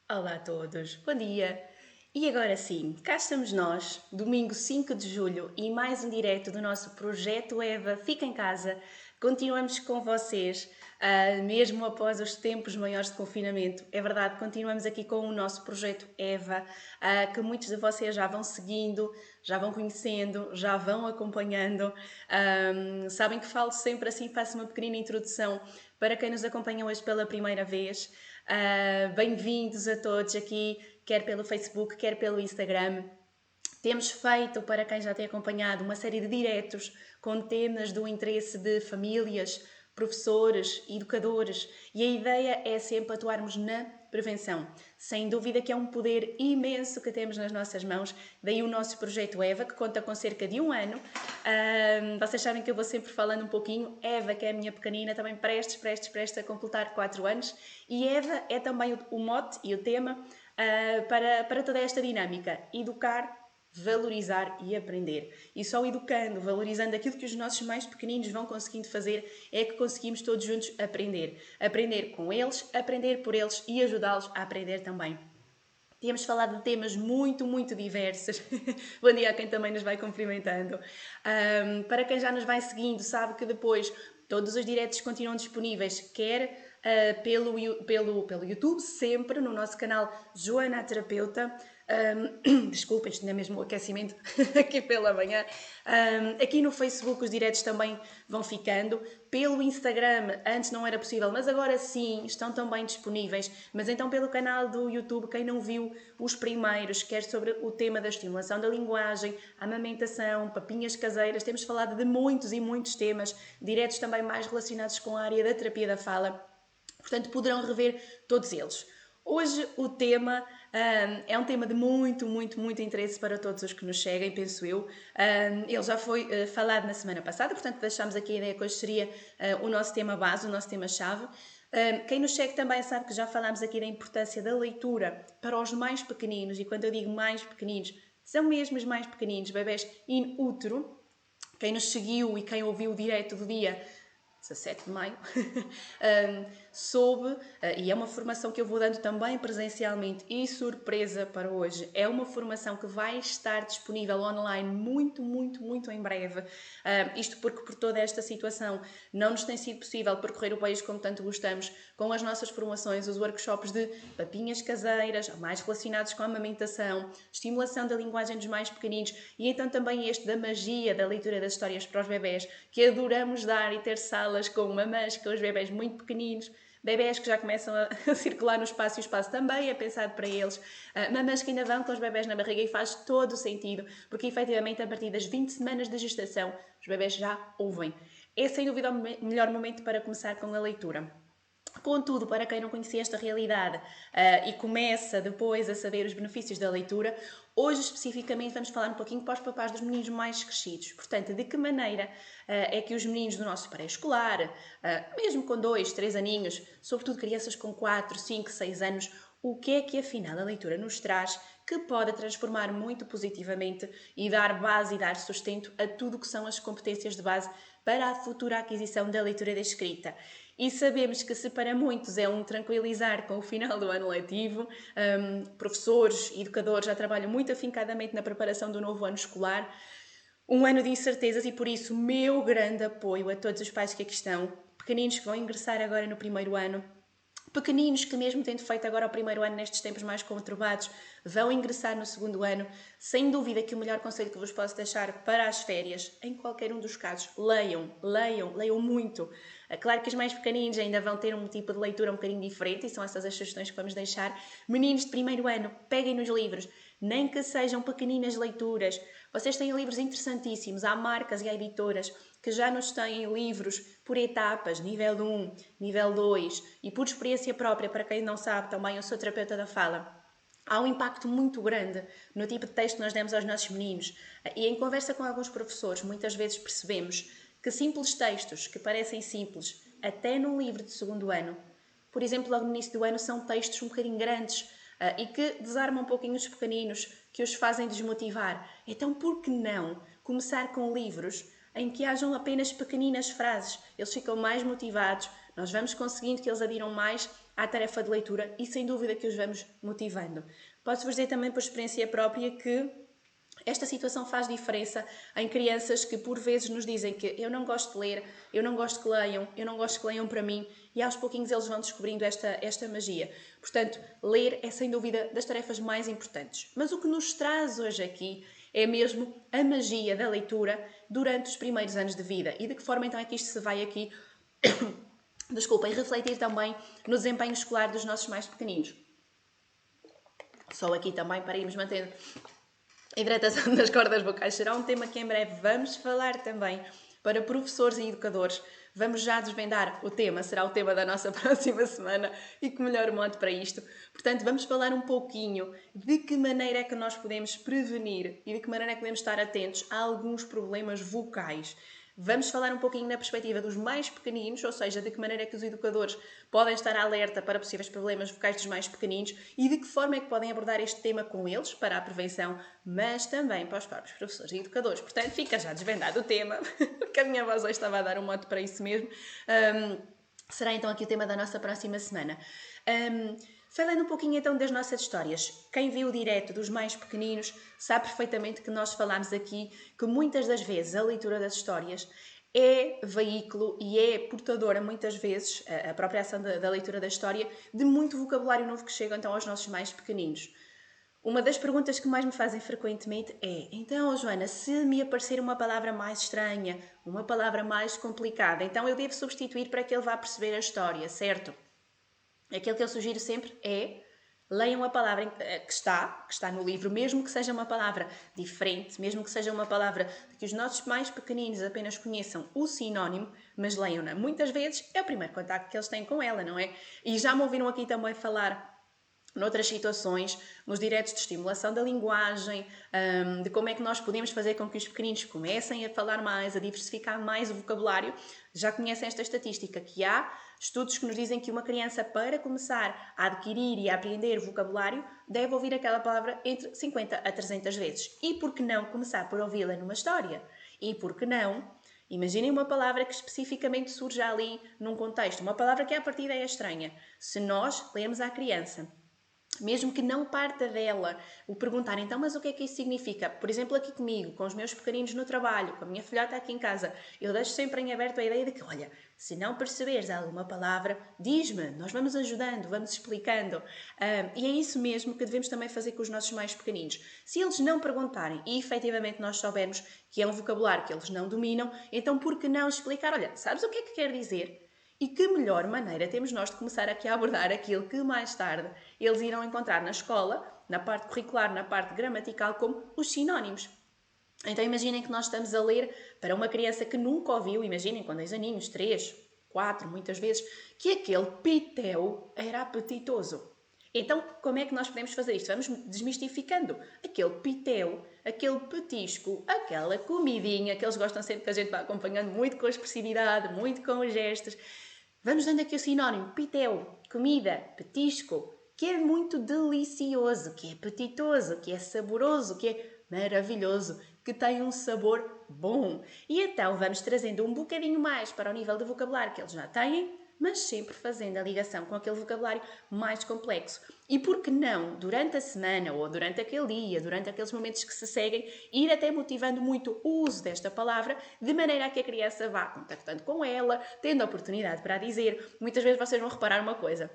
Olá a todos, bom dia! E agora sim, cá estamos nós, domingo 5 de julho e mais um direto do nosso projeto EVA Fica em Casa. Continuamos com vocês, mesmo após os tempos maiores de confinamento. É verdade, continuamos aqui com o nosso projeto EVA, que muitos de vocês já vão seguindo, já vão conhecendo, já vão acompanhando. Sabem que falo sempre assim, faço uma pequenina introdução para quem nos acompanha hoje pela primeira vez. Bem-vindos a todos aqui, quer pelo Facebook, quer pelo Instagram. Temos feito, para quem já tem acompanhado, uma série de diretos com temas do interesse de famílias, professores, educadores, e a ideia é sempre atuarmos na prevenção. Sem dúvida que é um poder imenso que temos nas nossas mãos, daí o nosso projeto EVA, que conta com cerca de um ano. Vocês sabem que eu vou sempre falando um pouquinho. Eva, que é a minha pequenina, também prestes a completar 4 anos, e Eva é também o mote e o tema para toda esta dinâmica: educar, valorizar e aprender. E só educando, valorizando aquilo que os nossos mais pequeninos vão conseguindo fazer, é que conseguimos todos juntos aprender. Aprender com eles, aprender por eles e ajudá-los a aprender também. Temos falado de temas muito diversos. Bom dia a quem também nos vai cumprimentando. Para quem já nos vai seguindo, sabe que depois todos os diretos continuam disponíveis, quer pelo YouTube, sempre no nosso canal Joana a Terapeuta. Desculpem, isto não é mesmo o aquecimento aqui pela manhã. Aqui no Facebook os diretos também vão ficando. Pelo Instagram, antes não era possível, mas agora sim, estão também disponíveis. Mas então pelo canal do YouTube, quem não viu os primeiros, quer sobre o tema da estimulação da linguagem, amamentação, papinhas caseiras, temos falado de muitos e muitos temas, diretos também mais relacionados com a área da terapia da fala. Portanto, poderão rever todos eles. Hoje o tema é um tema de muito interesse para todos os que nos seguem, penso eu. Ele já foi falado na semana passada, portanto deixamos aqui a ideia que hoje seria o nosso tema base, o nosso tema-chave. Quem nos segue também sabe que já falámos aqui da importância da leitura para os mais pequeninos, e quando eu digo mais pequeninos, são mesmo os mais pequeninos, bebés in útero. Quem nos seguiu e quem ouviu o direto do dia 17 de maio, soube, e é uma formação que eu vou dando também presencialmente, e surpresa para hoje, é uma formação que vai estar disponível online muito em breve. Isto porque por toda esta situação não nos tem sido possível percorrer o país como tanto gostamos, com as nossas formações, os workshops de papinhas caseiras, mais relacionados com a amamentação, estimulação da linguagem dos mais pequeninos, e então também este da magia da leitura das histórias para os bebés, que adoramos dar e ter salas com mamãs, com os bebés muito pequeninos, bebés que já começam a circular no espaço, e o espaço também é pensado para eles, mamãs que ainda vão com os bebés na barriga, e faz todo o sentido, porque efetivamente a partir das 20 semanas de gestação os bebés já ouvem. É sem dúvida o melhor momento para começar com a leitura. Contudo, para quem não conhecia esta realidade e começa depois a saber os benefícios da leitura, hoje especificamente vamos falar um pouquinho para os papás dos meninos mais crescidos. Portanto, de que maneira é que os meninos do nosso pré-escolar, mesmo com 2, 3 aninhos, sobretudo crianças com 4, 5, 6 anos, o que é que afinal a leitura nos traz que pode transformar muito positivamente e dar base e dar sustento a tudo o que são as competências de base para a futura aquisição da leitura e da escrita. E sabemos que se para muitos é um tranquilizar com o final do ano letivo, professores e educadores já trabalham muito afincadamente na preparação do novo ano escolar, um ano de incertezas, e por isso meu grande apoio a todos os pais que aqui estão, pequeninos que vão ingressar agora no primeiro ano, pequeninos que mesmo tendo feito agora o primeiro ano nestes tempos mais conturbados, vão ingressar no segundo ano. Sem dúvida que o melhor conselho que vos posso deixar para as férias, em qualquer um dos casos, leiam muito. Claro que os mais pequeninos ainda vão ter um tipo de leitura um bocadinho diferente, e são essas as sugestões que vamos deixar. Meninos de primeiro ano, peguem nos livros, nem que sejam pequeninas leituras. Vocês têm livros interessantíssimos, há marcas e há editoras que já nos têm livros por etapas, nível 1, nível 2, e por experiência própria, para quem não sabe, também eu sou terapeuta da fala. Há um impacto muito grande no tipo de texto que nós demos aos nossos meninos, e em conversa com alguns professores muitas vezes percebemos que simples textos que parecem simples, até num livro de segundo ano, por exemplo, logo no início do ano, são textos um bocadinho grandes e que desarmam um pouquinho os pequeninos, que os fazem desmotivar. Então, por que não começar com livros em que hajam apenas pequeninas frases? Eles ficam mais motivados, nós vamos conseguindo que eles adiram mais à tarefa de leitura e sem dúvida que os vamos motivando. Posso-vos dizer também por experiência própria que esta situação faz diferença em crianças que por vezes nos dizem que eu não gosto de ler, eu não gosto que leiam, eu não gosto que leiam para mim, e aos pouquinhos eles vão descobrindo esta magia. Portanto, ler é sem dúvida das tarefas mais importantes. Mas o que nos traz hoje aqui é mesmo a magia da leitura durante os primeiros anos de vida. E de que forma então é que isto se vai aqui, desculpem, refletir também no desempenho escolar dos nossos mais pequeninos. Só aqui também para irmos mantendo a hidratação das cordas vocais será um tema que em breve vamos falar também para professores e educadores. Vamos já desvendar o tema, será o tema da nossa próxima semana e que melhor modo para isto. Portanto, vamos falar um pouquinho de que maneira é que nós podemos prevenir e de que maneira é que podemos estar atentos a alguns problemas vocais. Vamos falar um pouquinho na perspectiva dos mais pequeninos, ou seja, de que maneira é que os educadores podem estar alerta para possíveis problemas vocais dos mais pequeninos e de que forma é que podem abordar este tema com eles para a prevenção, mas também para os próprios professores e educadores. Portanto, fica já desvendado o tema, porque a minha voz hoje estava a dar um mote para isso mesmo. Será então aqui o tema da nossa próxima semana. Falando um pouquinho então das nossas histórias, quem viu o direto dos mais pequeninos sabe perfeitamente que nós falámos aqui que muitas das vezes a leitura das histórias é veículo e é portadora muitas vezes, a própria ação da leitura da história, de muito vocabulário novo que chega então aos nossos mais pequeninos. Uma das perguntas que mais me fazem frequentemente é: então, Joana, se me aparecer uma palavra mais estranha, uma palavra mais complicada, então eu devo substituir para que ele vá perceber a história, certo? Aquilo que eu sugiro sempre é: leiam a palavra que está no livro, mesmo que seja uma palavra diferente, mesmo que seja uma palavra que os nossos mais pequeninos apenas conheçam o sinónimo, mas leiam-na. Muitas vezes é o primeiro contacto que eles têm com ela, não é? E já me ouviram aqui também falar noutras situações, nos diretos de estimulação da linguagem, de como é que nós podemos fazer com que os pequeninos comecem a falar mais, a diversificar mais o vocabulário. Já conhecem esta estatística, que há estudos que nos dizem que uma criança, para começar a adquirir e a aprender vocabulário, deve ouvir aquela palavra entre 50 a 300 vezes. E por que não começar por ouvi-la numa história? E por que não? Imaginem uma palavra que especificamente surge ali num contexto, uma palavra que à partida é estranha. Se nós lermos à criança, mesmo que não parta dela, o perguntar então, mas o que é que isso significa? Por exemplo, aqui comigo, com os meus pequeninos no trabalho, com a minha filhota aqui em casa, eu deixo sempre em aberto a ideia de que, olha, se não perceberes alguma palavra, diz-me, nós vamos ajudando, vamos explicando. E é isso mesmo que devemos também fazer com os nossos mais pequeninos. Se eles não perguntarem e efetivamente nós soubermos que é um vocabulário que eles não dominam, então por que não explicar? Olha, sabes o que é que quer dizer? E que melhor maneira temos nós de começar aqui a abordar aquilo que mais tarde eles irão encontrar na escola, na parte curricular, na parte gramatical, como os sinónimos. Então imaginem que nós estamos a ler para uma criança que nunca ouviu, imaginem com 2 aninhos, 3, 4, muitas vezes, que aquele pitel era apetitoso. Então, como é que nós podemos fazer isto? Vamos desmistificando aquele pitel, aquele petisco, aquela comidinha que eles gostam sempre que a gente vá acompanhando muito com a expressividade, muito com os gestos. Vamos dando aqui o sinónimo: pitel, comida, petisco, que é muito delicioso, que é apetitoso, que é saboroso, que é maravilhoso, que tem um sabor bom. E então vamos trazendo um bocadinho mais para o nível de vocabulário que eles já têm, mas sempre fazendo a ligação com aquele vocabulário mais complexo. E por que não, durante a semana ou durante aquele dia, durante aqueles momentos que se seguem, ir até motivando muito o uso desta palavra, de maneira a que a criança vá contactando com ela, tendo a oportunidade para a dizer. Muitas vezes vocês vão reparar uma coisa: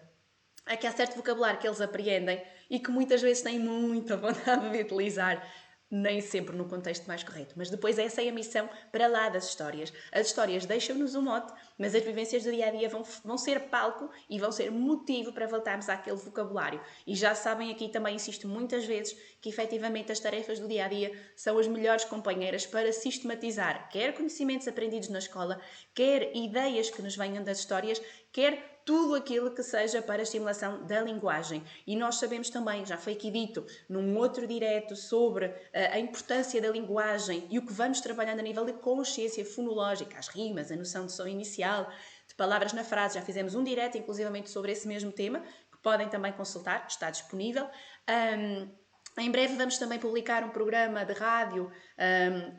é que há certo vocabulário que eles apreendem e que muitas vezes têm muita vontade de utilizar, nem sempre no contexto mais correto. Mas depois essa é a missão para lá das histórias. As histórias deixam-nos um mote, mas as vivências do dia-a-dia vão ser palco e vão ser motivo para voltarmos àquele vocabulário. E já sabem, aqui também insisto muitas vezes, que efetivamente as tarefas do dia-a-dia são as melhores companheiras para sistematizar quer conhecimentos aprendidos na escola, quer ideias que nos venham das histórias, quer tudo aquilo que seja para a estimulação da linguagem. E nós sabemos também, já foi aqui dito, num outro direto sobre a importância da linguagem e o que vamos trabalhando a nível de consciência fonológica, as rimas, a noção de som inicial, de palavras na frase. Já fizemos um direto, inclusivamente, sobre esse mesmo tema, que podem também consultar, está disponível. Em breve vamos também publicar um programa de rádio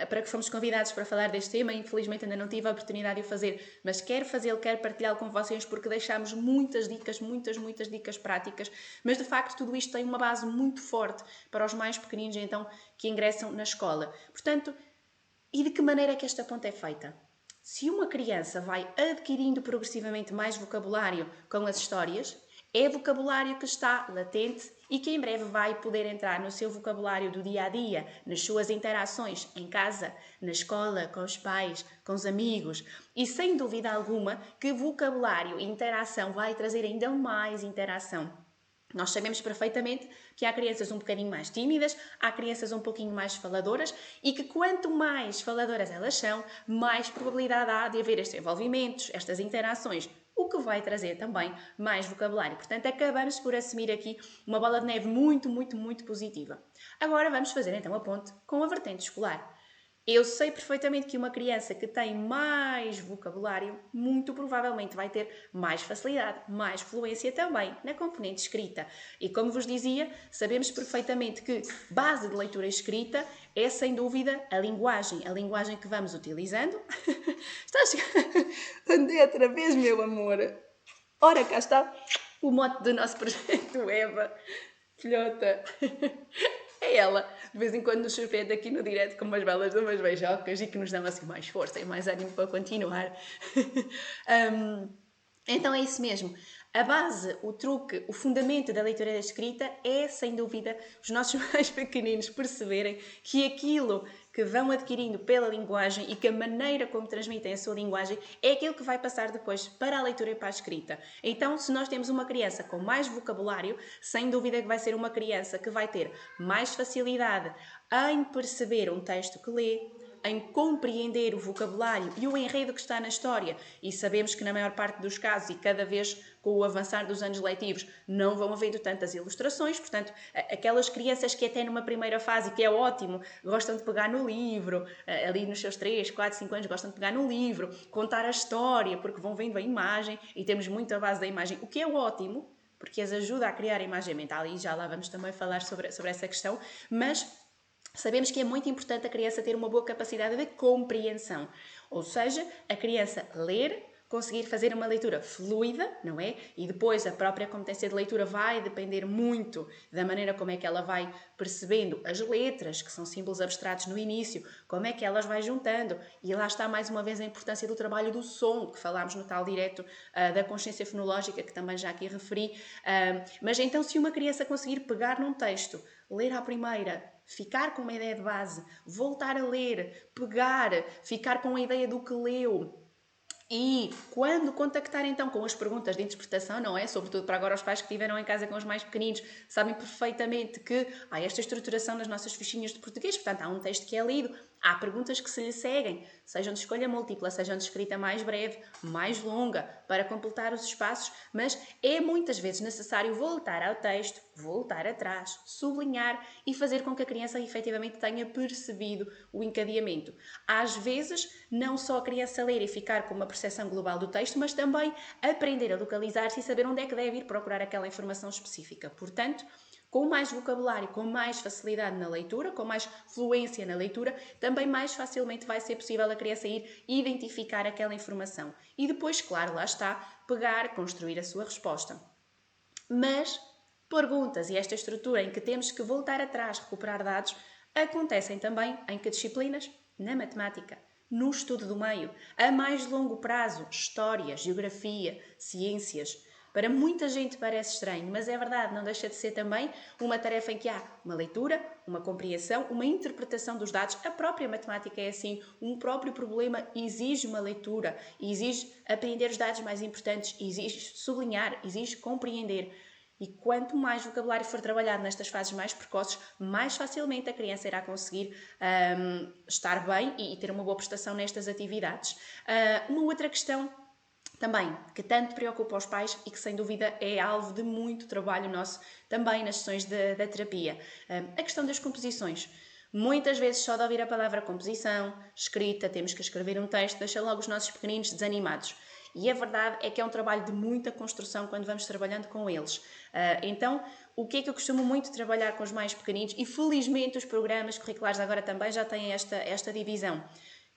para que fomos convidados para falar deste tema. Infelizmente ainda não tive a oportunidade de o fazer, mas quero fazê-lo, quero partilhá-lo com vocês porque deixamos muitas dicas, muitas dicas práticas. Mas de facto tudo isto tem uma base muito forte para os mais pequeninos então que ingressam na escola. Portanto, e de que maneira é que esta ponte é feita? Se uma criança vai adquirindo progressivamente mais vocabulário com as histórias, é vocabulário que está latente e que em breve vai poder entrar no seu vocabulário do dia a dia, nas suas interações em casa, na escola, com os pais, com os amigos. E sem dúvida alguma que vocabulário e interação vai trazer ainda mais interação. Nós sabemos perfeitamente que há crianças um bocadinho mais tímidas, há crianças um pouquinho mais faladoras e que quanto mais faladoras elas são, mais probabilidade há de haver estes envolvimentos, estas interações, o que vai trazer também mais vocabulário. Portanto, acabamos por assumir aqui uma bola de neve muito positiva. Agora vamos fazer então a ponte com a vertente escolar. Eu sei perfeitamente que uma criança que tem mais vocabulário, muito provavelmente vai ter mais facilidade, mais fluência também na componente escrita. E como vos dizia, sabemos perfeitamente que base de leitura e escrita é sem dúvida a linguagem que vamos utilizando. Estás onde é outra vez, meu amor? Ora, cá está o mote do nosso projeto Eva, filhota. É ela, de vez em quando nos surpreende aqui no direto com umas belas, umas beijocas e que nos dão assim mais força e mais ânimo para continuar. Então é isso mesmo. A base, o truque, o fundamento da leitura e da escrita é, sem dúvida, os nossos mais pequeninos perceberem que aquilo que vão adquirindo pela linguagem e que a maneira como transmitem a sua linguagem é aquilo que vai passar depois para a leitura e para a escrita. Então, se nós temos uma criança com mais vocabulário, sem dúvida que vai ser uma criança que vai ter mais facilidade em perceber um texto que lê, em compreender o vocabulário e o enredo que está na história. E sabemos que na maior parte dos casos, e cada vez com o avançar dos anos letivos, não vão havendo tantas ilustrações, portanto, aquelas crianças que até numa primeira fase, que é ótimo, gostam de pegar no livro, ali nos seus 3, 4, 5 anos, gostam de pegar no livro, contar a história, porque vão vendo a imagem, e temos muito a base da imagem, o que é ótimo, porque as ajuda a criar a imagem mental, e já lá vamos também falar sobre essa questão, mas sabemos que é muito importante a criança ter uma boa capacidade de compreensão, ou seja, a criança ler, conseguir fazer uma leitura fluida, não é? E depois a própria competência de leitura vai depender muito da maneira como é que ela vai percebendo as letras, que são símbolos abstratos no início, como é que elas vai juntando. E lá está mais uma vez a importância do trabalho do som, que falámos no tal direto da consciência fonológica, que também já aqui referi. Mas então, se uma criança conseguir pegar num texto, ler à primeira, ficar com uma ideia de base, voltar a ler, pegar, ficar com a ideia do que leu. E quando contactar então com as perguntas de interpretação, não é? Sobretudo para agora os pais que estiveram em casa com os mais pequeninos, sabem perfeitamente que há esta estruturação nas nossas fichinhas de português, portanto há um texto que é lido, há perguntas que se lhe seguem, sejam de escolha múltipla, sejam de escrita mais breve, mais longa, para completar os espaços, mas é muitas vezes necessário voltar ao texto, voltar atrás, sublinhar e fazer com que a criança efetivamente tenha percebido o encadeamento. Às vezes, não só a criança ler e ficar com uma percepção global do texto, mas também aprender a localizar-se e saber onde é que deve ir procurar aquela informação específica. Portanto, com mais vocabulário, com mais facilidade na leitura, com mais fluência na leitura, também mais facilmente vai ser possível a criança ir identificar aquela informação. E depois, claro, lá está, pegar, construir a sua resposta. Mas perguntas e esta estrutura em que temos que voltar atrás, recuperar dados, acontecem também em que disciplinas? Na matemática, no estudo do meio, a mais longo prazo, história, geografia, ciências. Para muita gente parece estranho, mas é verdade, não deixa de ser também uma tarefa em que há uma leitura, uma compreensão, uma interpretação dos dados. A própria matemática é assim, um próprio problema exige uma leitura, exige aprender os dados mais importantes, exige sublinhar, exige compreender. E quanto mais vocabulário for trabalhado nestas fases mais precoces, mais facilmente a criança irá conseguir estar bem e ter uma boa prestação nestas atividades. Uma outra questão também, que tanto preocupa os pais e que sem dúvida é alvo de muito trabalho nosso também nas sessões da terapia. A questão das composições. Muitas vezes só de ouvir a palavra composição, escrita, temos que escrever um texto, deixa logo os nossos pequeninos desanimados. E a verdade é que é um trabalho de muita construção quando vamos trabalhando com eles. Então, o que é que eu costumo muito trabalhar com os mais pequeninos, e felizmente os programas curriculares agora também já têm esta divisão.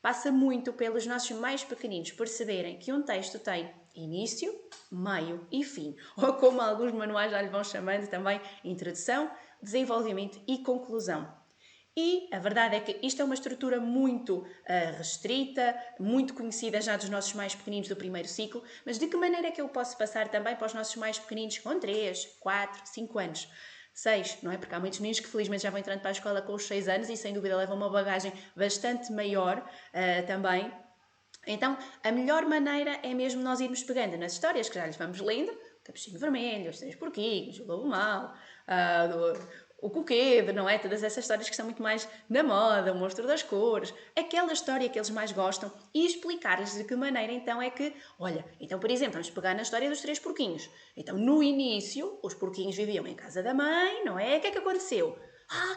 Passa muito pelos nossos mais pequeninos perceberem que um texto tem início, meio e fim, ou como alguns manuais já lhe vão chamando também, introdução, desenvolvimento e conclusão. E a verdade é que isto é uma estrutura muito restrita, muito conhecida já dos nossos mais pequeninos do primeiro ciclo, mas de que maneira é que eu posso passar também para os nossos mais pequeninos com 3, 4, 5 anos? 6, não é? Porque há muitos meninos que felizmente já vão entrando para a escola com os 6 anos e sem dúvida levam uma bagagem bastante maior também. Então, a melhor maneira é mesmo nós irmos pegando nas histórias que já lhes vamos lendo, Capuchinho Vermelho, Os Três Porquinhos, O Lobo Mau, o Coquedo, não é? Todas essas histórias que são muito mais na moda, O Monstro das Cores, aquela história que eles mais gostam, e explicar-lhes de que maneira então é que, olha, então por exemplo, vamos pegar na história dos Três Porquinhos. Então no início, os porquinhos viviam em casa da mãe, não é? O que é que aconteceu?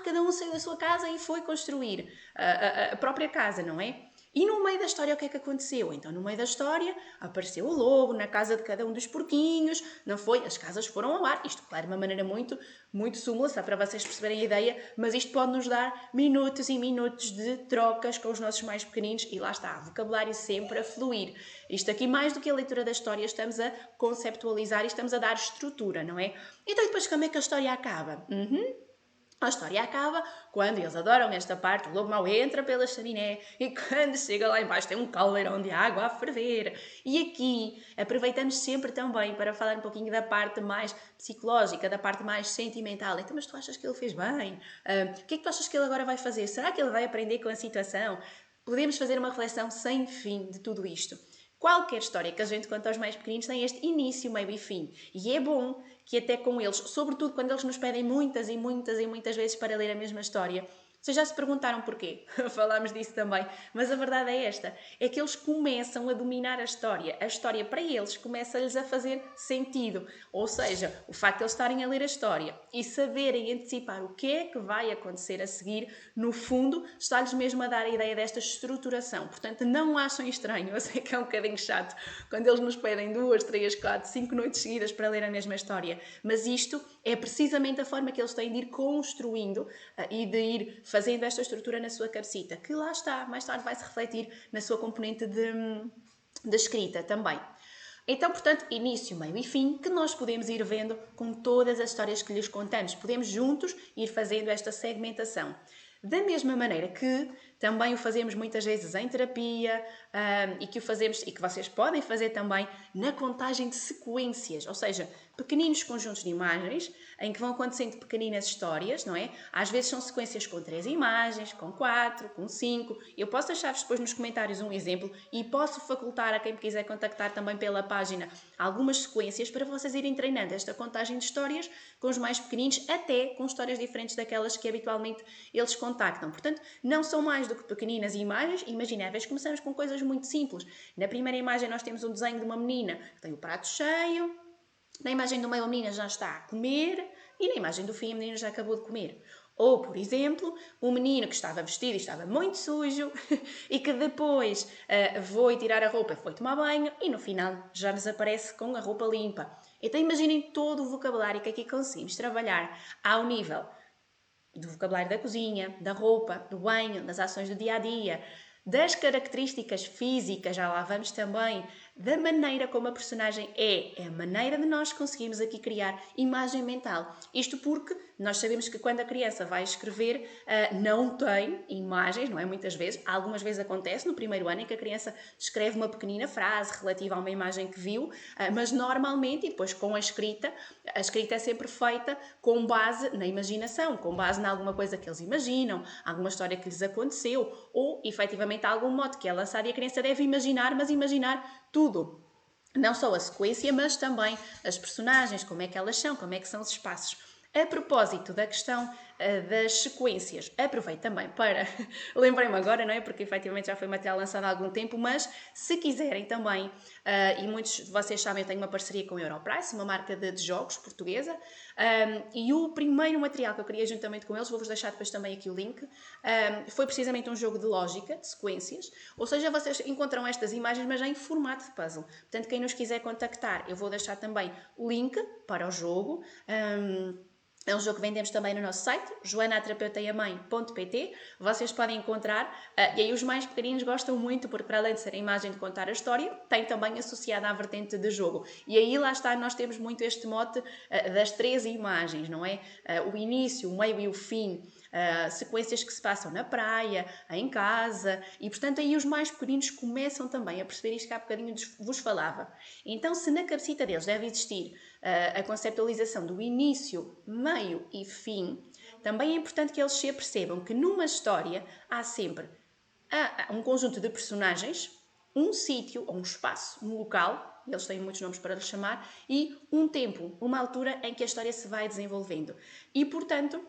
Cada um saiu da sua casa e foi construir a própria casa, não é? E no meio da história o que é que aconteceu? Então no meio da história apareceu o lobo na casa de cada um dos porquinhos, não foi? As casas foram ao ar. Isto, claro, de uma maneira muito súmula, só para vocês perceberem a ideia, mas isto pode nos dar minutos e minutos de trocas com os nossos mais pequeninos e lá está, vocabulário sempre a fluir. Isto aqui, mais do que a leitura da história, estamos a conceptualizar e estamos a dar estrutura, não é? Então depois como é que a história acaba? A história acaba quando eles adoram esta parte, o lobo mau entra pela chaminé e quando chega lá embaixo tem um caldeirão de água a ferver. E aqui aproveitamos sempre também para falar um pouquinho da parte mais psicológica, da parte mais sentimental. Então, mas tu achas que ele fez bem? O que é que tu achas que ele agora vai fazer? Será que ele vai aprender com a situação? Podemos fazer uma reflexão sem fim de tudo isto. Qualquer história que a gente conta aos mais pequeninos tem este início, meio e fim. E é bom que até com eles, sobretudo quando eles nos pedem muitas e muitas e muitas vezes para ler a mesma história, vocês já se perguntaram porquê? Falámos disso também. Mas a verdade é esta, é que eles começam a dominar a história. A história para eles começa-lhes a fazer sentido. Ou seja, o facto de eles estarem a ler a história e saberem antecipar o que é que vai acontecer a seguir, no fundo, está-lhes mesmo a dar a ideia desta estruturação. Portanto, não achem estranho. Eu sei que é um bocadinho chato quando eles nos pedem 2, 3, 4, 5 noites seguidas para ler a mesma história. Mas isto é precisamente a forma que eles têm de ir construindo e de ir fazendo esta estrutura na sua cabecita, que lá está, mais tarde vai se refletir na sua componente de escrita também. Então, portanto, início, meio e fim, que nós podemos ir vendo com todas as histórias que lhes contamos. Podemos juntos ir fazendo esta segmentação. Da mesma maneira que também o fazemos muitas vezes em terapia e que o fazemos e que vocês podem fazer também na contagem de sequências, ou seja, pequeninos conjuntos de imagens em que vão acontecendo pequeninas histórias, não é? Às vezes são sequências com 3 imagens, com 4, com 5. Eu posso deixar-vos depois nos comentários um exemplo e posso facultar a quem me quiser contactar também pela página algumas sequências para vocês irem treinando esta contagem de histórias com os mais pequeninos, até com histórias diferentes daquelas que habitualmente eles contactam. Portanto, não são mais do que pequeninas imagens. Imagina, às vezes começamos com coisas muito simples. Na primeira imagem nós temos um desenho de uma menina que tem o prato cheio, na imagem do meio a menina já está a comer e na imagem do fim a menina já acabou de comer. Ou, por exemplo, um menino que estava vestido e estava muito sujo e que depois foi tirar a roupa, foi tomar banho e no final já desaparece com a roupa limpa. Então imaginem todo o vocabulário que aqui conseguimos trabalhar ao nível do vocabulário da cozinha, da roupa, do banho, das ações do dia-a-dia, das características físicas, já lá vamos também, da maneira como a personagem é a maneira de nós conseguirmos aqui criar imagem mental. Isto porque nós sabemos que quando a criança vai escrever não tem imagens, não é? Muitas vezes, algumas vezes acontece no primeiro ano em que a criança escreve uma pequenina frase relativa a uma imagem que viu, mas normalmente, e depois com a escrita é sempre feita com base na imaginação, com base em alguma coisa que eles imaginam, alguma história que lhes aconteceu, ou efetivamente algum modo que é lançado e a criança deve imaginar, mas imaginar tudo. Não só a sequência, mas também as personagens, como é que elas são, como é que são os espaços. A propósito da questão das sequências. Aproveito também para, lembrei-me agora, não é? Porque efetivamente já foi material lançado há algum tempo, mas se quiserem também, e muitos de vocês sabem, eu tenho uma parceria com a Europrice, uma marca de jogos portuguesa, e o primeiro material que eu criei juntamente com eles, vou-vos deixar depois também aqui o link, foi precisamente um jogo de lógica, de sequências, ou seja, vocês encontram estas imagens, mas já em formato de puzzle. Portanto, quem nos quiser contactar, eu vou deixar também o link para o jogo. É um jogo que vendemos também no nosso site, joanaterapeutaeamãe.pt. Vocês podem encontrar, e aí os mais pequeninos gostam muito, porque para além de ser a imagem de contar a história, tem também associada à vertente de jogo. E aí lá está, nós temos muito este mote das 3 imagens, não é? O início, o meio e o fim. Sequências que se passam na praia, em casa, e portanto aí os mais pequeninos começam também a perceber isto que há bocadinho vos falava. Então, se na cabecita deles deve existir a conceptualização do início, meio e fim, também é importante que eles se apercebam que numa história há sempre um conjunto de personagens, um sítio, ou um espaço, um local, eles têm muitos nomes para lhe chamar, e um tempo, uma altura em que a história se vai desenvolvendo. E, portanto,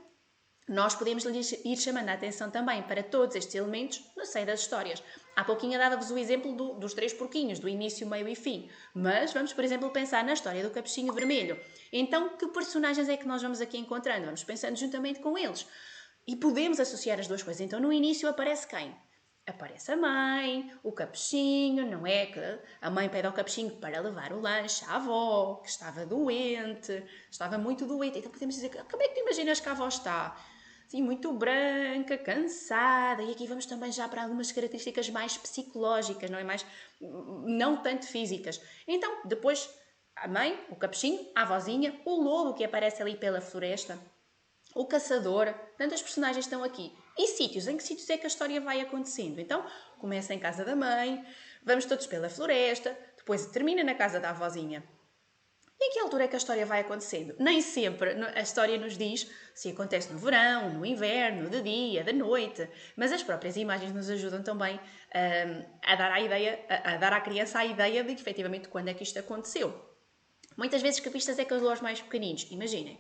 nós podemos ir chamando a atenção também para todos estes elementos no seio das histórias. Há pouquinho dava-vos o exemplo dos 3 porquinhos, do início, meio e fim. Mas vamos, por exemplo, pensar na história do Capuchinho Vermelho. Então, que personagens é que nós vamos aqui encontrando? Vamos pensando juntamente com eles. E podemos associar as duas coisas. Então, no início aparece quem? Aparece a mãe, o capuchinho, não é? Que a mãe pede ao capuchinho para levar o lanche à avó, que estava doente, estava muito doente. Então podemos dizer, como é que tu imaginas que a avó está? Assim, muito branca, cansada. E aqui vamos também já para algumas características mais psicológicas, não é? Mais, não tanto físicas. Então, depois, a mãe, o capuchinho, a avózinha, o lobo que aparece ali pela floresta, o caçador, tantas personagens estão aqui. E sítios, em que sítios é que a história vai acontecendo? Então, começa em casa da mãe, vamos todos pela floresta, depois termina na casa da avózinha. E em que altura é que a história vai acontecendo? Nem sempre a história nos diz se acontece no verão, no inverno, de dia, de noite, mas as próprias imagens nos ajudam também a dar à criança a ideia de efetivamente quando é que isto aconteceu. Muitas vezes que pistas é que eu dou aos mais pequeninos. Imaginem,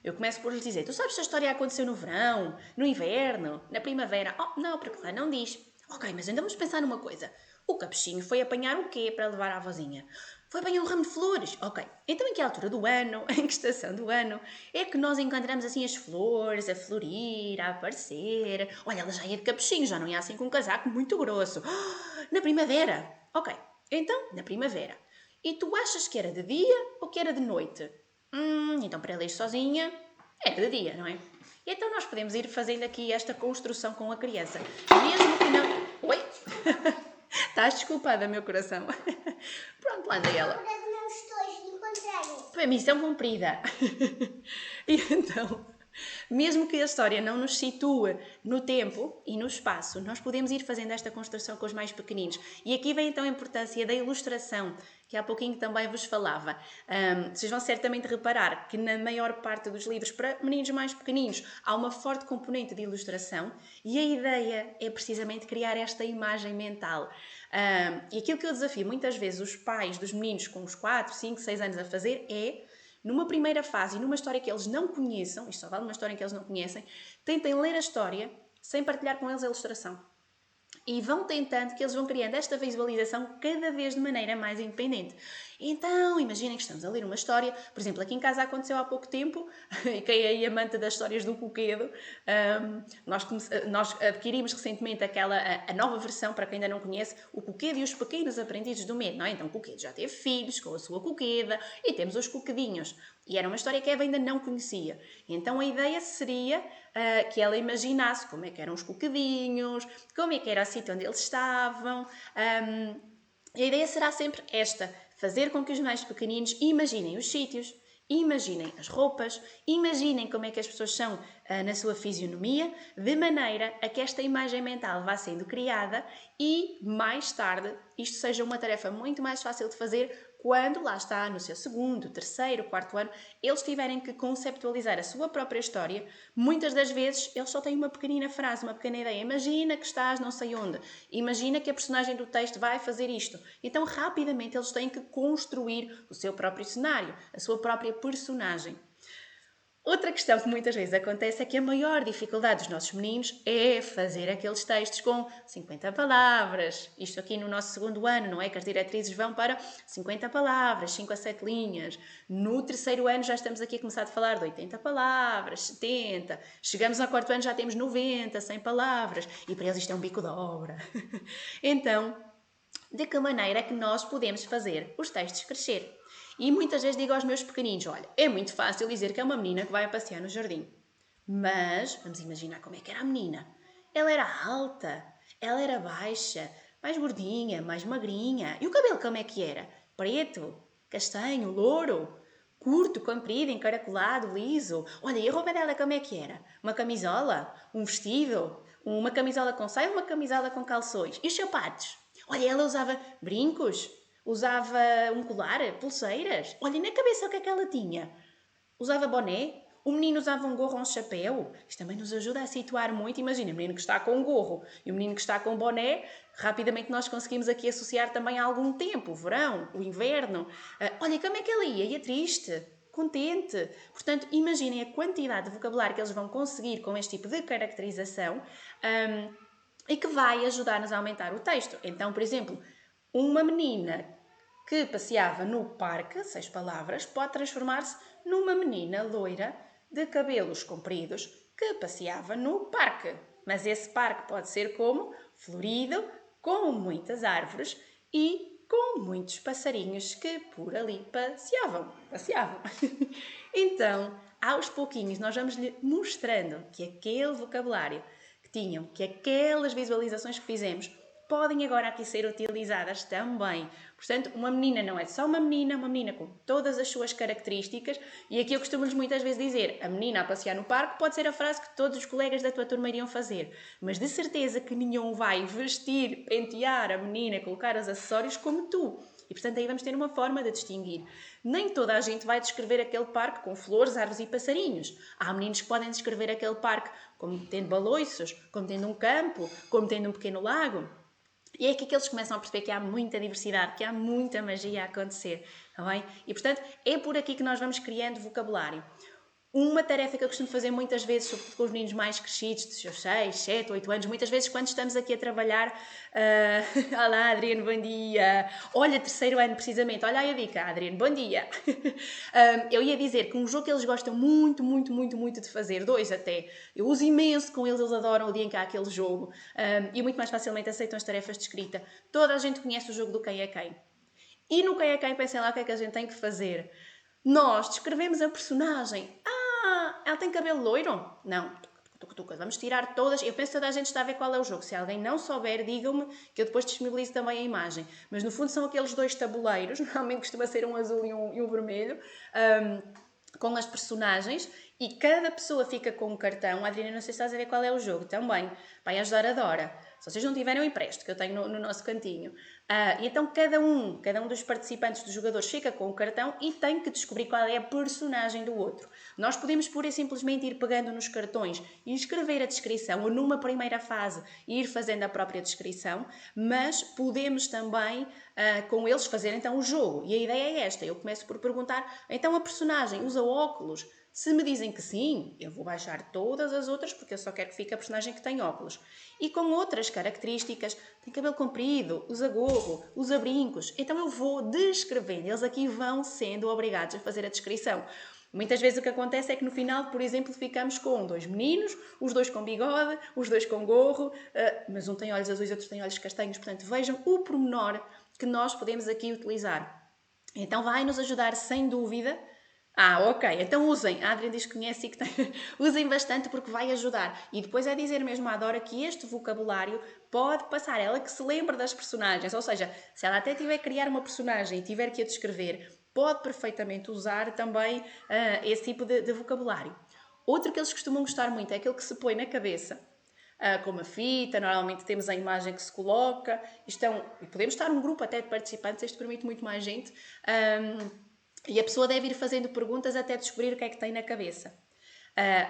eu começo por lhes dizer, tu sabes se a história aconteceu no verão, no inverno, na primavera? Oh, não, porque lá não diz. Ok, mas ainda vamos pensar numa coisa. O capuchinho foi apanhar o quê para levar à vozinha? Foi apanhar um ramo de flores. Ok, então em que altura do ano, em que estação do ano, é que nós encontramos assim as flores a florir, a aparecer? Olha, ela já ia de capuchinho, já não ia assim com um casaco muito grosso. Oh, na primavera. Ok, então na primavera. E tu achas que era de dia ou que era de noite? Então para ela ir sozinha, era de dia, não é? E então nós podemos ir fazendo aqui esta construção com a criança. Mesmo que não... Oi? Estás desculpada, meu coração. Pronto, lá anda ela. Não estou, encontrei. Foi missão cumprida. E então, mesmo que a história não nos situe no tempo e no espaço, nós podemos ir fazendo esta construção com os mais pequeninos. E aqui vem então a importância da ilustração, que há pouquinho também vos falava. Vocês vão certamente reparar que na maior parte dos livros para meninos mais pequeninos há uma forte componente de ilustração e a ideia é precisamente criar esta imagem mental. E aquilo que eu desafio muitas vezes os pais dos meninos com uns 4, 5, 6 anos a fazer é, numa primeira fase e numa história que eles não conheçam, isto só vale uma história que eles não conhecem, tentem ler a história sem partilhar com eles a ilustração. E vão tentando que eles vão criando esta visualização cada vez de maneira mais independente. Então, imaginem que estamos a ler uma história, por exemplo, aqui em casa aconteceu há pouco tempo, e quem é aí amante das histórias do Coquedo, nós adquirimos recentemente a nova versão, para quem ainda não conhece, o Coquedo e os Pequenos Aprendizes do Medo, não é? Então o Coquedo já teve filhos com a sua coqueda, e temos os coquedinhos. E era uma história que a Eva ainda não conhecia. Então a ideia seria que ela imaginasse como é que eram os coquedinhos, como é que era o sítio onde eles estavam. A ideia será sempre esta, fazer com que os mais pequeninos imaginem os sítios, imaginem as roupas, imaginem como é que as pessoas são na sua fisionomia, de maneira a que esta imagem mental vá sendo criada e, mais tarde, isto seja uma tarefa muito mais fácil de fazer quando, lá está, no seu segundo, terceiro, quarto ano, eles tiverem que conceptualizar a sua própria história. Muitas das vezes eles só têm uma pequenina frase, uma pequena ideia. Imagina que estás não sei onde. Imagina que a personagem do texto vai fazer isto. Então, rapidamente, eles têm que construir o seu próprio cenário, a sua própria personagem. Outra questão que muitas vezes acontece é que a maior dificuldade dos nossos meninos é fazer aqueles textos com 50 palavras. Isto aqui no nosso segundo ano, não é? Que as diretrizes vão para 50 palavras, 5 a 7 linhas. No terceiro ano já estamos aqui a começar a falar de 80 palavras, 70. Chegamos ao quarto ano já temos 90, 100 palavras. E para eles isto é um bico de obra. Então, de que maneira é que nós podemos fazer os textos crescer? E muitas vezes digo aos meus pequeninos, olha, é muito fácil dizer que é uma menina que vai passear no jardim. Mas, vamos imaginar como é que era a menina. Ela era alta, ela era baixa, mais gordinha, mais magrinha. E o cabelo como é que era? Preto, castanho, louro, curto, comprido, encaracolado, liso. Olha, e a roupa dela como é que era? Uma camisola? Um vestido? Uma camisola com saia ou uma camisola com calções? E os sapatos? Olha, ela usava brincos? Usava um colar? Pulseiras? Olha, e na cabeça o que é que ela tinha? Usava boné? O menino usava um gorro ou um chapéu? Isto também nos ajuda a situar muito. Imagina, o menino que está com um gorro e o menino que está com um boné, rapidamente nós conseguimos aqui associar também a algum tempo, o verão, o inverno. Olha, como é que ela ia? Ia triste, contente. Portanto, imaginem a quantidade de vocabulário que eles vão conseguir com este tipo de caracterização e que vai ajudar-nos a aumentar o texto. Então, por exemplo, uma menina que passeava no parque, 6 palavras, pode transformar-se numa menina loira de cabelos compridos que passeava no parque. Mas esse parque pode ser como? Florido, com muitas árvores e com muitos passarinhos que por ali passeavam. Então, aos pouquinhos, nós vamos lhe mostrando que aquele vocabulário que tinham, que aquelas visualizações que fizemos, podem agora aqui ser utilizadas também. Portanto, uma menina não é só uma menina com todas as suas características, e aqui eu costumo-lhes muitas vezes dizer, a menina a passear no parque pode ser a frase que todos os colegas da tua turma iriam fazer, mas de certeza que nenhum vai vestir, pentear a menina, colocar os acessórios como tu. E, portanto, aí vamos ter uma forma de distinguir. Nem toda a gente vai descrever aquele parque com flores, árvores e passarinhos. Há meninos que podem descrever aquele parque como tendo baloiços, como tendo um campo, como tendo um pequeno lago. E é aqui que eles começam a perceber que há muita diversidade, que há muita magia a acontecer, está bem? E, portanto, é por aqui que nós vamos criando vocabulário. Uma tarefa que eu costumo fazer muitas vezes, sobretudo com os meninos mais crescidos, de seus 6, 7, 8 anos, muitas vezes quando estamos aqui a trabalhar, olá Adriano, bom dia, olha, terceiro ano precisamente, olha aí a dica, Adriano, bom dia. Eu ia dizer que um jogo que eles gostam muito de fazer, 2 até, eu uso imenso com eles, eles adoram o dia em que há aquele jogo, e muito mais facilmente aceitam as tarefas de escrita. Toda a gente conhece o jogo do quem é quem. E no quem é quem, pensem lá o que é que a gente tem que fazer. Nós descrevemos a personagem. Ela tem cabelo loiro? Não. Vamos tirar todas. Eu penso que toda a gente está a ver qual é o jogo. Se alguém não souber, digam-me que eu depois disponibilizo também a imagem. Mas no fundo são aqueles 2 tabuleiros, normalmente costuma ser um azul e um vermelho, com as personagens, e cada pessoa fica com um cartão. Adriana, não sei se estás a ver qual é o jogo também. Vai ajudar a Dora. Se vocês não tiverem, eu empresto, que eu tenho no nosso cantinho. E então cada um dos participantes, dos jogadores, fica com o cartão e tem que descobrir qual é a personagem do outro. Nós podemos pura e simplesmente ir pegando nos cartões e escrever a descrição, ou numa primeira fase ir fazendo a própria descrição, mas podemos também com eles fazer então o jogo. E a ideia é esta, eu começo por perguntar, então a personagem usa óculos? Se me dizem que sim, eu vou baixar todas as outras porque eu só quero que fique a personagem que tem óculos. E com outras características, tem cabelo comprido, usa gorro, usa brincos. Então eu vou descrevendo. Eles aqui vão sendo obrigados a fazer a descrição. Muitas vezes o que acontece é que no final, por exemplo, ficamos com 2 meninos, os 2 com bigode, os 2 com gorro, mas um tem olhos azuis e outro tem olhos castanhos. Portanto, vejam o pormenor que nós podemos aqui utilizar. Então vai nos ajudar sem dúvida. Ok, então usem. A Adriana diz que conhece e que tem. Usem bastante porque vai ajudar. E depois é dizer mesmo à Dora que este vocabulário pode passar. Ela que se lembre das personagens. Ou seja, se ela até tiver que criar uma personagem e tiver que a descrever, pode perfeitamente usar também esse tipo de vocabulário. Outro que eles costumam gostar muito é aquele que se põe na cabeça. Com uma fita, normalmente temos a imagem que se coloca. E podemos estar um grupo até de participantes, isto permite muito mais gente. E a pessoa deve ir fazendo perguntas até descobrir o que é que tem na cabeça.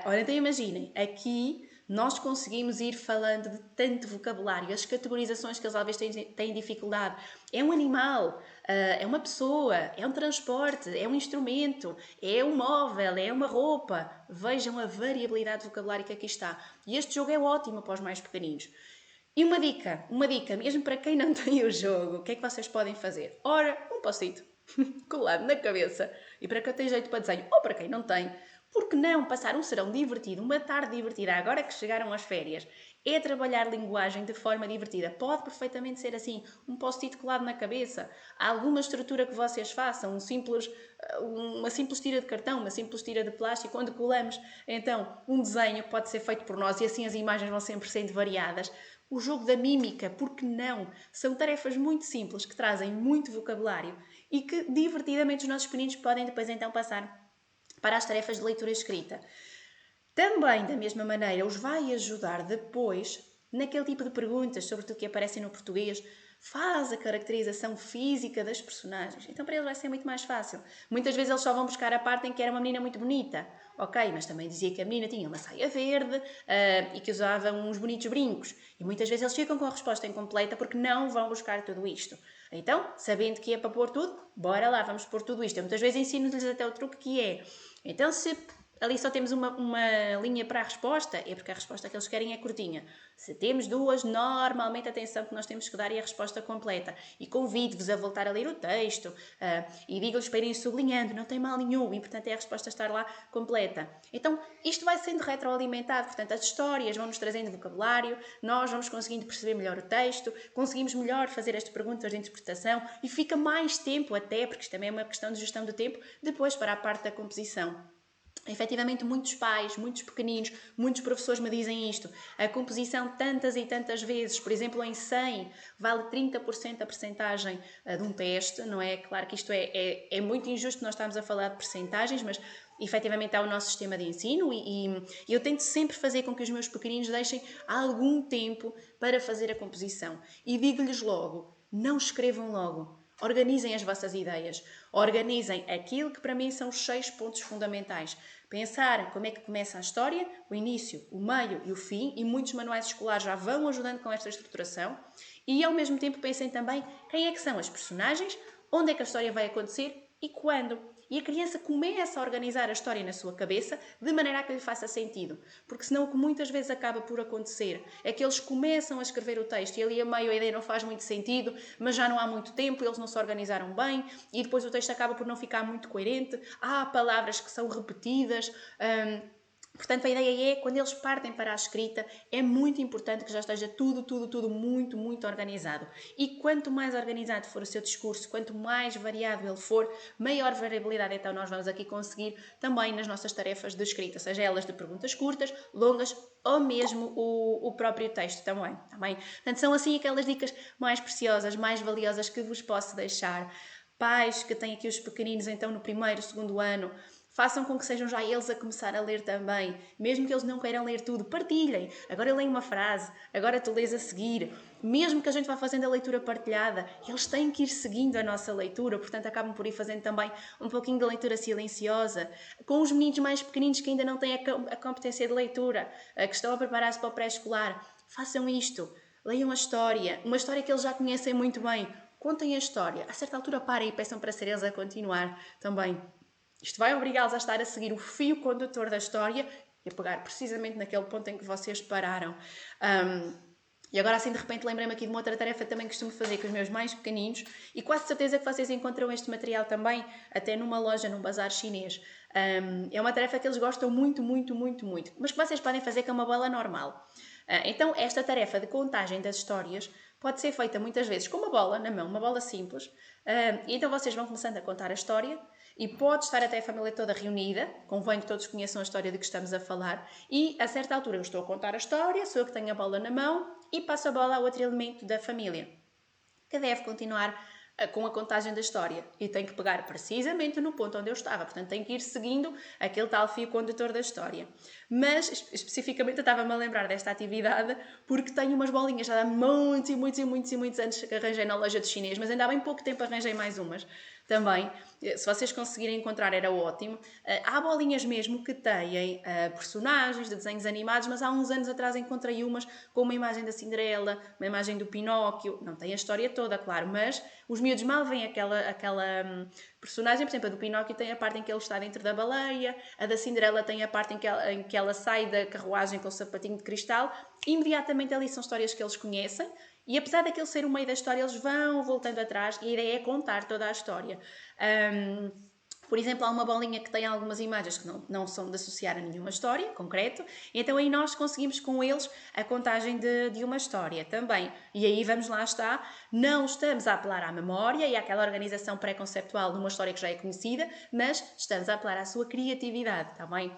Ora, então imaginem, aqui nós conseguimos ir falando de tanto vocabulário, as categorizações que eles às vezes têm dificuldade. É um animal, é uma pessoa, é um transporte, é um instrumento, é um móvel, é uma roupa. Vejam a variabilidade de vocabulário que aqui está. E este jogo é ótimo para os mais pequeninos. E uma dica, mesmo para quem não tem o jogo, o que é que vocês podem fazer? Ora, um post-it colado na cabeça. E para quem tem jeito para desenho, ou para quem não tem, por que não passar um serão divertido, uma tarde divertida, agora que chegaram as férias? É trabalhar linguagem de forma divertida. Pode perfeitamente ser assim, um post-it colado na cabeça. Há alguma estrutura que vocês façam, uma simples tira de cartão, uma simples tira de plástico, onde colamos, então, um desenho pode ser feito por nós e assim as imagens vão sempre sendo variadas. O jogo da mímica, por que não? São tarefas muito simples que trazem muito vocabulário e que divertidamente os nossos pequeninos podem depois então passar para as tarefas de leitura escrita. Também, da mesma maneira, os vai ajudar depois naquele tipo de perguntas, sobretudo que aparecem no português. Faz a caracterização física das personagens. Então para eles vai ser muito mais fácil. Muitas vezes eles só vão buscar a parte em que era uma menina muito bonita. Ok, mas também dizia que a menina tinha uma saia verde e que usava uns bonitos brincos. E muitas vezes eles ficam com a resposta incompleta porque não vão buscar tudo isto. Então, sabendo que é para pôr tudo, bora lá, vamos pôr tudo isto. Eu muitas vezes ensino-lhes até o truque que é. Então, se ali só temos uma linha para a resposta, é porque a resposta que eles querem é curtinha. Se temos duas, normalmente atenção que nós temos que dar é a resposta completa. E convido-vos a voltar a ler o texto e digo-lhes para irem sublinhando, não tem mal nenhum, o importante é a resposta estar lá completa. Então, isto vai sendo retroalimentado, portanto, as histórias vão-nos trazendo vocabulário, nós vamos conseguindo perceber melhor o texto, conseguimos melhor fazer as perguntas de interpretação e fica mais tempo até, porque isto também é uma questão de gestão do tempo, depois para a parte da composição. Efetivamente, muitos pais, muitos pequeninos, muitos professores me dizem isto. A composição tantas e tantas vezes, por exemplo, em 100, vale 30% a percentagem de um teste, não é? Claro que isto é muito injusto nós estarmos a falar de percentagens, mas efetivamente é o nosso sistema de ensino e eu tento sempre fazer com que os meus pequeninos deixem algum tempo para fazer a composição. E digo-lhes logo, não escrevam logo. Organizem as vossas ideias. Organizem aquilo que para mim são os 6 pontos fundamentais. Pensar como é que começa a história, o início, o meio e o fim, e muitos manuais escolares já vão ajudando com esta estruturação. E ao mesmo tempo pensem também quem é que são as personagens, onde é que a história vai acontecer e quando. E a criança começa a organizar a história na sua cabeça de maneira a que lhe faça sentido. Porque senão o que muitas vezes acaba por acontecer é que eles começam a escrever o texto e ali a meio a ideia não faz muito sentido, mas já não há muito tempo, eles não se organizaram bem e depois o texto acaba por não ficar muito coerente. Há palavras que são repetidas. Portanto, a ideia é, quando eles partem para a escrita, é muito importante que já esteja tudo muito, muito organizado. E quanto mais organizado for o seu discurso, quanto mais variado ele for, maior variabilidade então nós vamos aqui conseguir também nas nossas tarefas de escrita, seja elas de perguntas curtas, longas ou mesmo o próprio texto também. Portanto, são assim aquelas dicas mais preciosas, mais valiosas que vos posso deixar. Pais que têm aqui os pequeninos então no primeiro, segundo ano, façam com que sejam já eles a começar a ler também. Mesmo que eles não queiram ler tudo, partilhem. Agora eu leio uma frase, agora tu lês a seguir. Mesmo que a gente vá fazendo a leitura partilhada, eles têm que ir seguindo a nossa leitura, portanto acabam por ir fazendo também um pouquinho de leitura silenciosa. Com os meninos mais pequeninos que ainda não têm a competência de leitura, que estão a preparar-se para o pré-escolar, façam isto. Leiam a história, uma história que eles já conhecem muito bem. Contem a história. A certa altura parem e peçam para ser eles a continuar também. Isto vai obrigá-los a estar a seguir o fio condutor da história e a pegar precisamente naquele ponto em que vocês pararam. E agora assim de repente lembrei-me aqui de uma outra tarefa que também costumo fazer com os meus mais pequeninos e quase certeza que vocês encontram este material também até numa loja, num bazar chinês. É uma tarefa que eles gostam muito, mas que vocês podem fazer com uma bola normal. Então esta tarefa de contagem das histórias pode ser feita muitas vezes com uma bola na mão, uma bola simples. E então vocês vão começando a contar a história e pode estar até a família toda reunida, convém que todos conheçam a história de que estamos a falar, e a certa altura eu estou a contar a história, sou eu que tenho a bola na mão e passo a bola a outro elemento da família, que deve continuar com a contagem da história e tem que pegar precisamente no ponto onde eu estava, portanto tem que ir seguindo aquele tal fio condutor da história. Mas especificamente eu estava-me a lembrar desta atividade porque tenho umas bolinhas já há muitos anos que arranjei na loja de chinês, mas ainda há bem pouco tempo arranjei mais umas Também, se vocês conseguirem encontrar, era ótimo. Há bolinhas mesmo que têm personagens de desenhos animados, mas há uns anos atrás encontrei umas com uma imagem da Cinderela, uma imagem do Pinóquio. Não tem a história toda, claro, mas os miúdos mal veem aquela personagem. Por exemplo, a do Pinóquio tem a parte em que ele está dentro da baleia, a da Cinderela tem a parte em que ela sai da carruagem com o sapatinho de cristal. Imediatamente ali são histórias que eles conhecem. E apesar daquele ser o meio da história, eles vão voltando atrás e a ideia é contar toda a história. Por exemplo, há uma bolinha que tem algumas imagens que não são de associar a nenhuma história concreto, então aí nós conseguimos com eles a contagem de uma história também. E aí vamos lá está, não estamos a apelar à memória e àquela organização pré-conceptual de uma história que já é conhecida, mas estamos a apelar à sua criatividade, está bem?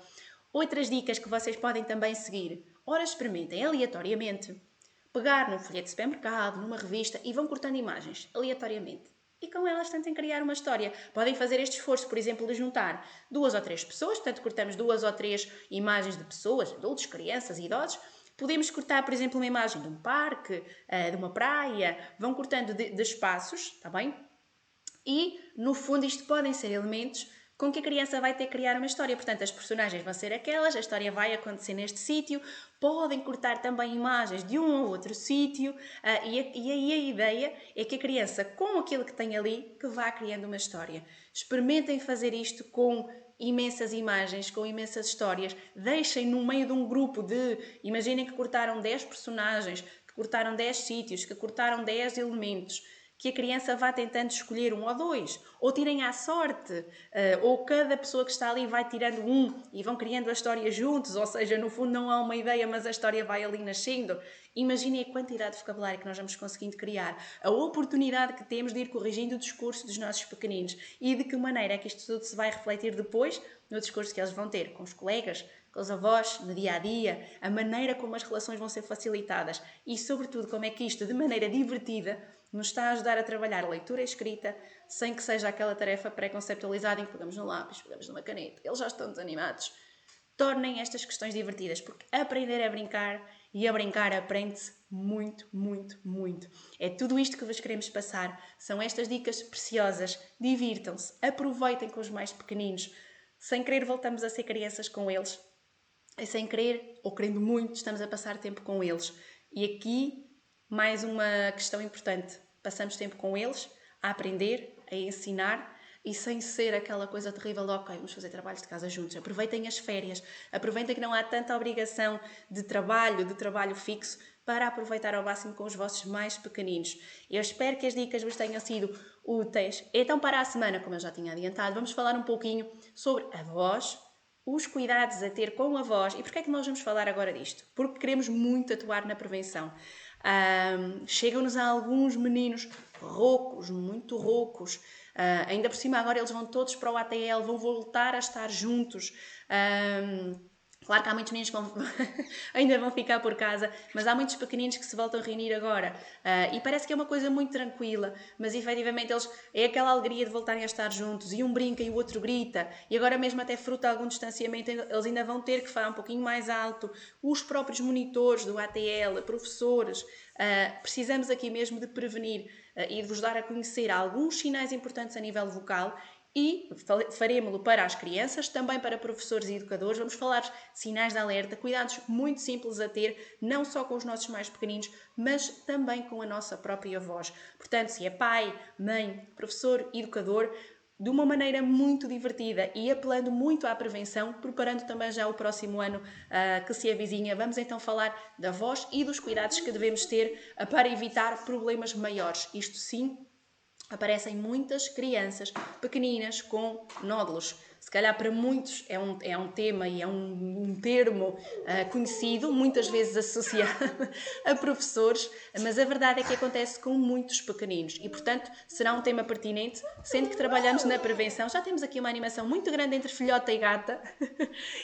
Outras dicas que vocês podem também seguir. Ora, experimentem aleatoriamente pegar num folheto de supermercado, numa revista e vão cortando imagens, aleatoriamente. E com elas tentem criar uma história. Podem fazer este esforço, por exemplo, de juntar 2 ou 3 pessoas, portanto cortamos 2 ou 3 imagens de pessoas, adultos, crianças, idosos. Podemos cortar, por exemplo, uma imagem de um parque, de uma praia, vão cortando de espaços, está bem? E, no fundo, isto podem ser elementos com que a criança vai ter que criar uma história. Portanto, as personagens vão ser aquelas, a história vai acontecer neste sítio, podem cortar também imagens de um ou outro sítio, e aí a ideia é que a criança, com aquilo que tem ali, que vá criando uma história. Experimentem fazer isto com imensas imagens, com imensas histórias. Deixem no meio de um grupo imaginem que cortaram 10 personagens, que cortaram 10 sítios, que cortaram 10 elementos, que a criança vá tentando escolher um ou dois, ou tirem à sorte, ou cada pessoa que está ali vai tirando um e vão criando a história juntos, ou seja, no fundo não há uma ideia, mas a história vai ali nascendo. Imaginem a quantidade de vocabulário que nós vamos conseguindo criar, a oportunidade que temos de ir corrigindo o discurso dos nossos pequeninos e de que maneira é que isto tudo se vai refletir depois no discurso que eles vão ter com os colegas, com os avós, no dia-a-dia, a maneira como as relações vão ser facilitadas e, sobretudo, como é que isto, de maneira divertida, nos está a ajudar a trabalhar a leitura e escrita sem que seja aquela tarefa pré-conceptualizada em que pegamos no lápis, pegamos numa caneta, eles já estão desanimados. Tornem estas questões divertidas, porque aprender a brincar e a brincar aprende-se muito, muito, muito. É tudo isto que vos queremos passar. São estas dicas preciosas. Divirtam-se, aproveitem com os mais pequeninos. Sem querer voltamos a ser crianças com eles. E sem querer, ou querendo muito, estamos a passar tempo com eles. E aqui, mais uma questão importante. Passamos tempo com eles, a aprender, a ensinar e sem ser aquela coisa terrível de ok, vamos fazer trabalhos de casa juntos. Aproveitem as férias, aproveitem que não há tanta obrigação de trabalho fixo para aproveitar ao máximo com os vossos mais pequeninos. Eu espero que as dicas vos tenham sido úteis. Então, para a semana, como eu já tinha adiantado, vamos falar um pouquinho sobre a voz, os cuidados a ter com a voz. E porquê é que nós vamos falar agora disto? Porque queremos muito atuar na prevenção. Chegam-nos alguns meninos roucos, muito roucos. Ainda por cima agora eles vão todos para o ATL, vão voltar a estar juntos. Claro que há muitos meninos que ainda vão ficar por casa, mas há muitos pequeninos que se voltam a reunir agora. E parece que é uma coisa muito tranquila, mas efetivamente é aquela alegria de voltarem a estar juntos, e um brinca e o outro grita, e agora mesmo até fruto de algum distanciamento, eles ainda vão ter que falar um pouquinho mais alto. Os próprios monitores do ATL, professores, precisamos aqui mesmo de prevenir e de vos dar a conhecer alguns sinais importantes a nível vocal. E faremos-lo para as crianças, também para professores e educadores. Vamos falar de sinais de alerta, cuidados muito simples a ter, não só com os nossos mais pequeninos, mas também com a nossa própria voz. Portanto, se é pai, mãe, professor, educador, de uma maneira muito divertida e apelando muito à prevenção, preparando também já o próximo ano que se avizinha, vamos então falar da voz e dos cuidados que devemos ter para evitar problemas maiores. Isto sim, aparecem muitas crianças pequeninas com nódulos. Se calhar para muitos é um tema e é um termo conhecido, muitas vezes associado a professores, mas a verdade é que acontece com muitos pequeninos e, portanto, será um tema pertinente, sendo que trabalhamos na prevenção. Já temos aqui uma animação muito grande entre filhota e gata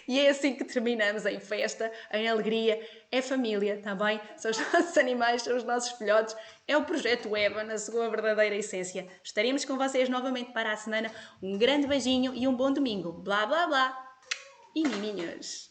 e é assim que terminamos em festa, em alegria. É família, está bem? São os nossos animais, são os nossos filhotes. É o projeto EVA na sua verdadeira essência. Estaremos com vocês novamente para a semana. Um grande beijinho e um bom domingo. Blá, blá, blá. E miminhos.